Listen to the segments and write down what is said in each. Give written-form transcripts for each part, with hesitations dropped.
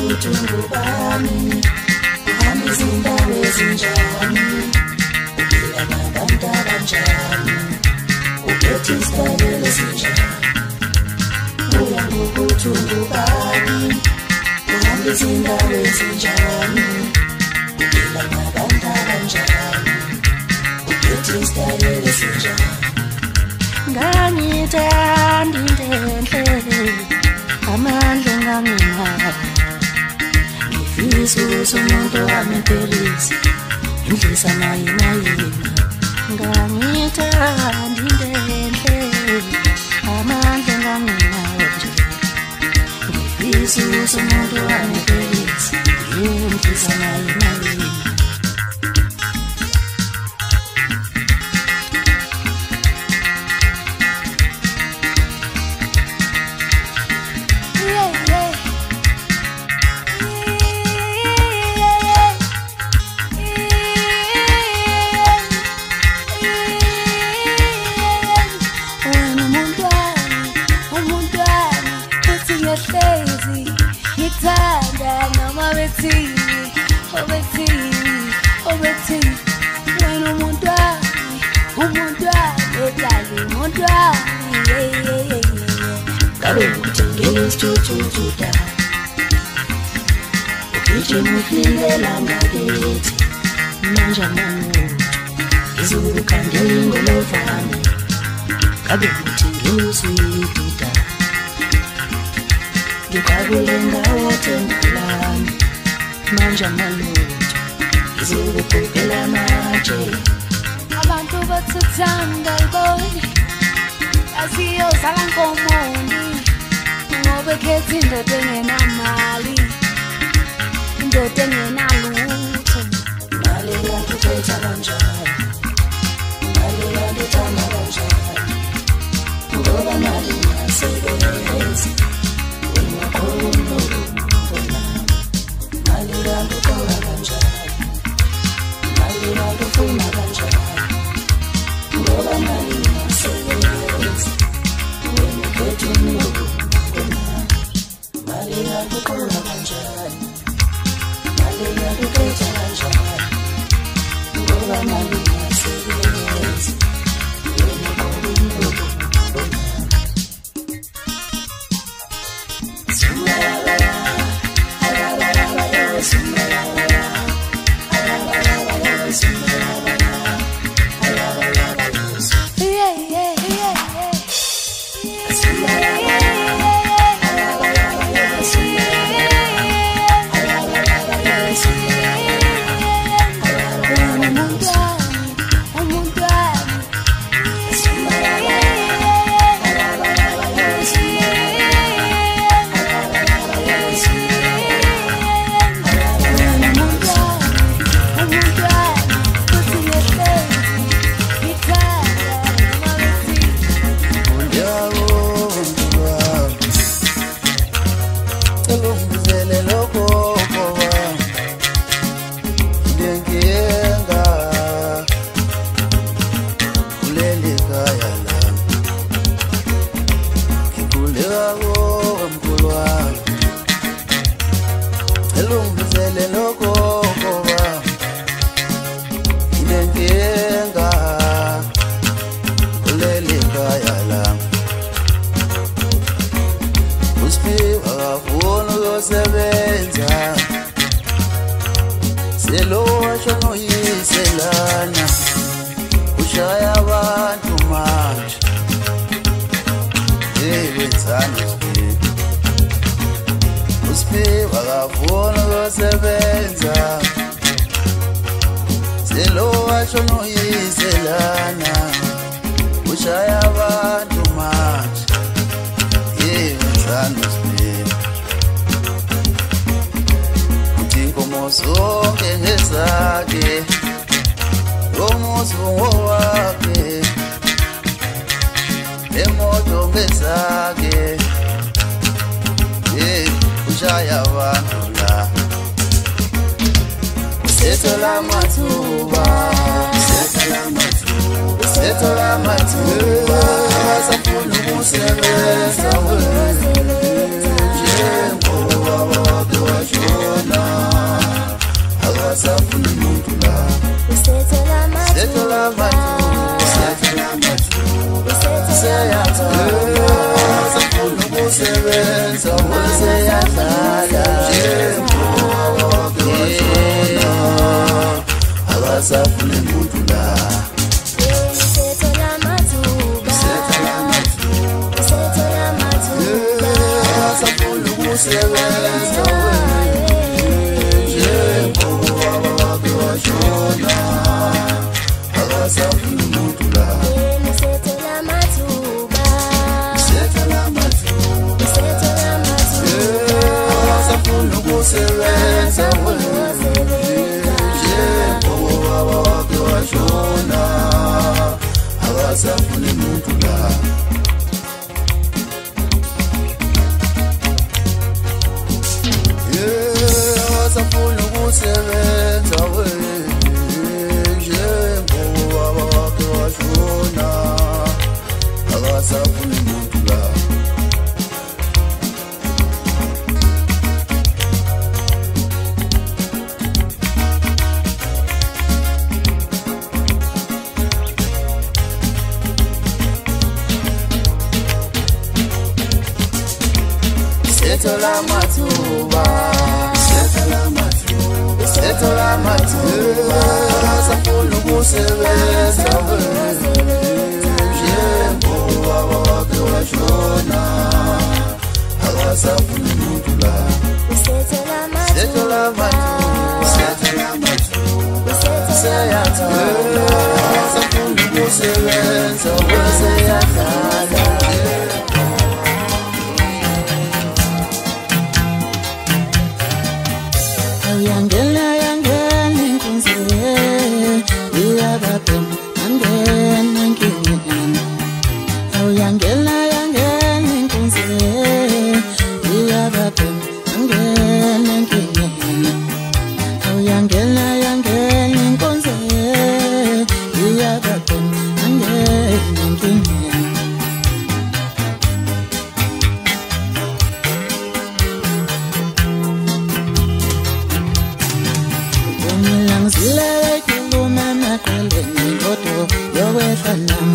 ngokuthi ngubani uhambe izindawo ezinjani uphila nabantu abanjani uphethe isibonelo esinjani uya ngokuthi ngubani uhambe izindawo ezinjani uphila nabantu abanjani uphethe isibonelo esinjani ngangithanda intenhle amandla ngamina ngifisa ukuthi umuntu wamempelisa indlisa naye nayina ngangithanda intenhle amandla ngamina ngifisa ukuthi umuntu wamempelisa indlisa naye nayina Ukijimufindela ngakithi manje amuntu izukukhandela ingolofana kabe ukuthi ngiyuswidida ngikabule ngawo tendalami manje amuntu izukukubhela amatshe abantu bathuthanda iboni asiyozala nkomondi ngoba ekhetha indoda engenamali indoda engenalutho mali yakho uthetha kanjani mali yakho uthanda kanjani ngoba mali ingasebenzi wena khona mali yakho ukhona kanjani mali yakho ufuna kanjani ngoba mali ingasebenzi wena khona mali yakho ukhona kanjani Sebenza, ukusebenza njengoba wakhe washona akasafuni umuntu la Setola matuba safuna ukusebenza njengoba wakhe washona akasafuni umuntu la Setola matuba seyathola safuna ukusebenza seyadlala Yangela inkunzi iyabaphem angena enkingeni Yangela inkunzi iyabaphem angena enkingeni Yangela inkunzi iyabaphem angena enkingeni Zilele kuluma makwele ngoto yowehla nam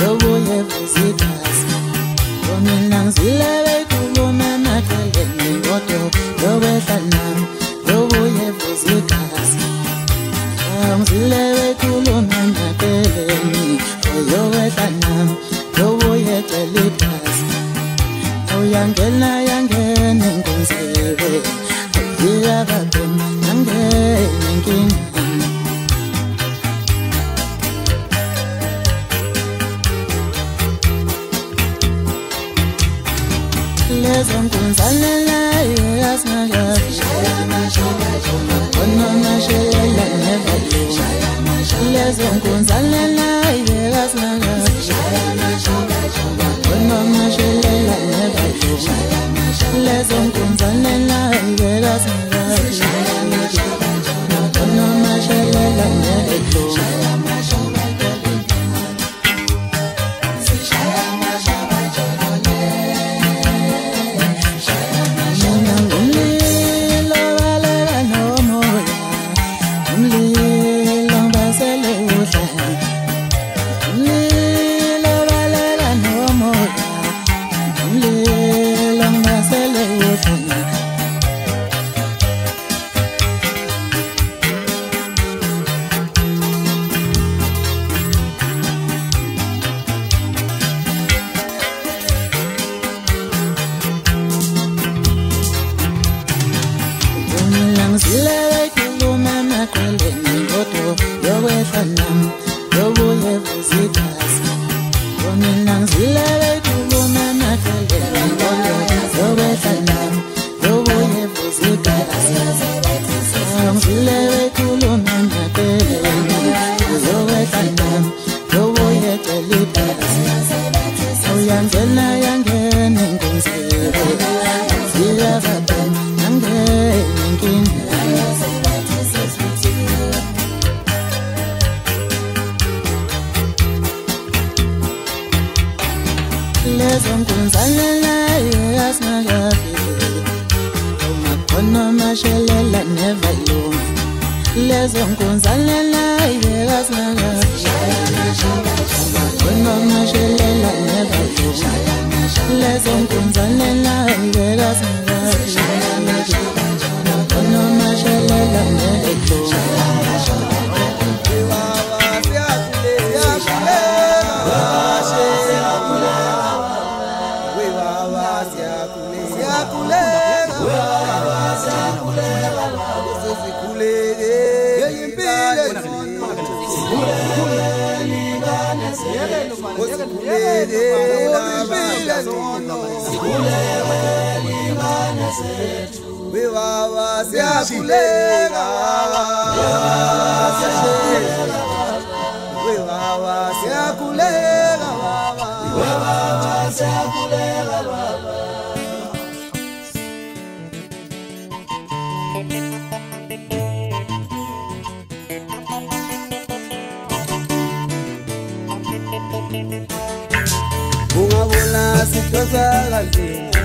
yobuye vuzikazi Womina zilele kuluma makwele ngoto yowehla nam yobuye vuzikazi Zilele kuluma makwele yowehla nam yobuye kelikazi Yangena inkunzebe iyabaphem angena enkingeni Lezonkunzalela yasinagafi Onomashelela never Lezonkunzalela yasinagafi Onomashelela never Lezonkunzalela yasinagafi Onomashelela never Zilele kuluma makwele ngoto yowehla nam yobuye vuzikazi Womina zilele kuluma makwele ngoto yowehla nam yobuye vuzikazi Zilele kuluma makwele yowehla nam yobuye kelikazi Yangena inkunzebe iyabaphem angena enkingeni Lezonkunzalela yasinagafi Onomashelela never luma Lezonkunzalela yasinagafi Onomashelela never luma Lezonkunzalela yasinagafi Onomashelela never luma siyakulega ungabona sithosa kanzima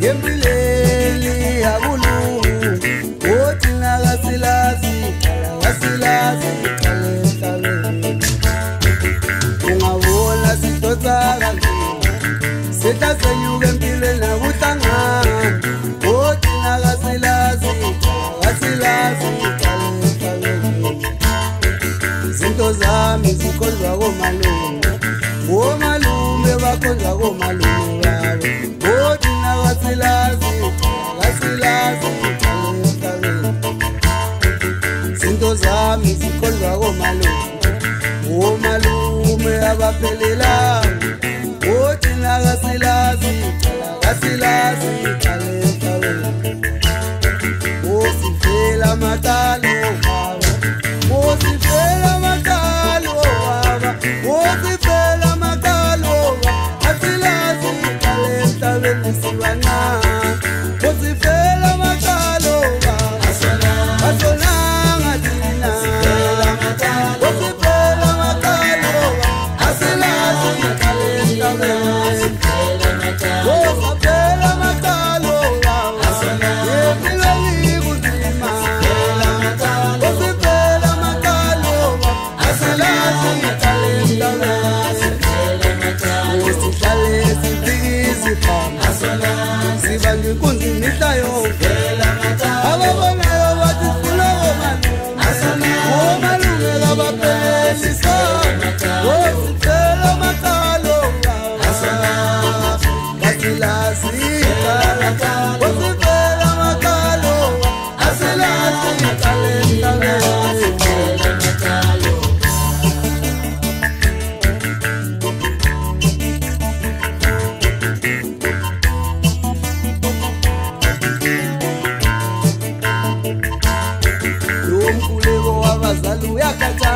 empilweni yakulungu othina kasilazi ungabona sithosa kanzima sitasenyuka empilweni nakuhlangana othina kasilazi zinto zami zikhonzwa komalume omalume bakhonzwa komalume babo othina kasilazi zinto zami zikhonzwa komalume omalume abaphelelanga othina kasilazi osifela matalo baba osifela matalo baba osifela matalo asilazi kalenta benisiwana osifela matalo baba asonanga dina osifela matalo asilazi kalenta benisiwana osifela matalo baba yepilani kuzima osifela matalo asilazi kalenta usihlale sifikisi phama siba ngenkunzi mihla yonke ababonayo bathi sifuna omalume kabaphelisa osifela matalo asilazi osifela matalo asilazi kalenta umkhuleko wabazali uyakhatha